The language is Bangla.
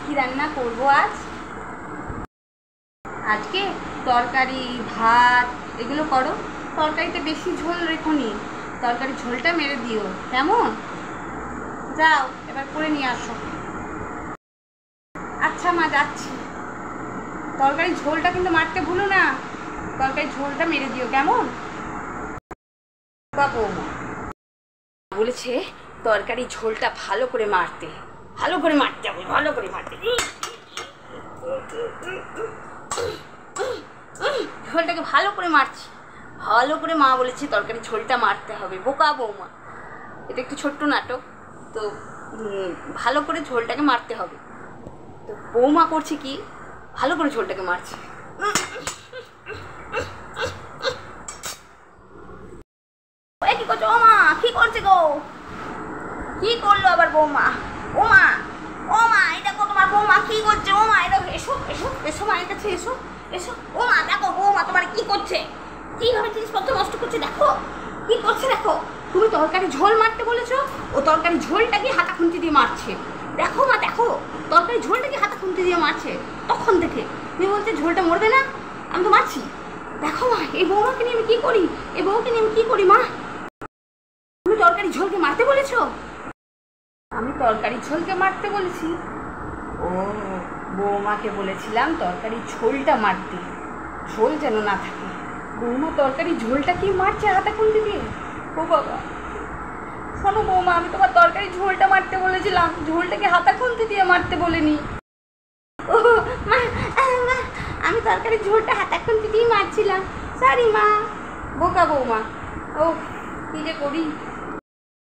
কি রান্না করব আজ? আজকে তরকারি ভাত এগুলো করো। তরকারিতে বেশি ঝোল রেখোনি, তরকারি ঝোলটা মেরে দিও, কেমন? যাও এবার করে নিয়ে আসো। আচ্ছা মা, যাচ্ছি। তরকারি ঝোলটা কিন্তু মারতে ভুলো না, তরকারি ঝোলটা মেরে দিও, কেমন? বৌমা বলেছে তরকারি ঝোলটা ভালো করে মারতে, ভালো করে মারতে হবে, ভালো করে মারতে। ঝোলটাকে ভালো করে মারছি, ভালো করে মা বলেছে তরকারি ঝোলটা মারতে হবে। বোকা বৌমা, এটা একটু ছোট্ট নাটক তো, ভালো করে ঝোলটাকে মারতে হবে। তো বৌমা করছে কি, ভালো করে ঝোলটাকে মারছে। কি করছো ও মা? কি করছে গো? কি করলো আবার বৌমা? ও মা, ও মা, এটা কো তোমার বৌমা কি করছে? ও মা, এটা এসো এসো এসো মায়ের কাছে, এসো এসো। ও মা দেখো বৌমা তোমার কি করছে, কিভাবে জিনিসপত্র নষ্ট করছে, দেখো কি করছে দেখো। তুমি তরকারি ঝোল মারতে বলেছো, ও তরকারি ঝোলটাকে হাতা খুন্তি দিয়ে মারছে। দেখো মা দেখো, তরকারি ঝোলটাকে হাতা খুন্তি দিয়ে মারছে তখন থেকে। তুমি বলছে ঝোলটা মরবে না, আমি তো মারছি। দেখো মা, এই বৌমাকে নিয়ে আমি কি করি, এই বউকে নিয়ে আমি কি করি মা? তুমি তরকারি ঝোলকে মারতে বলেছো? আমি তরকারি ঝোলকে মারতে বলেছি? ও, বৌমাকে বলেছিলাম তরকারি ঝোলটা মারতে, ঝোল যেন না থাকে। বৌমা তরকারি ঝোলটা কি মারছে হাতা খুন্তি দিয়ে? ও বাবা, শোনো বৌমা, আমি তোমার তরকারি ঝোলটা মারতে বলেছিলাম, ঝোলটাকে হাতা খুন্তি দিয়ে মারতে বলিনি। ও মা, আমি তরকারি ঝোলটা হাতা খুন্তি দিয়ে মারছিলাম, সরি মা। বোকা বৌমা, ও কি যে করি।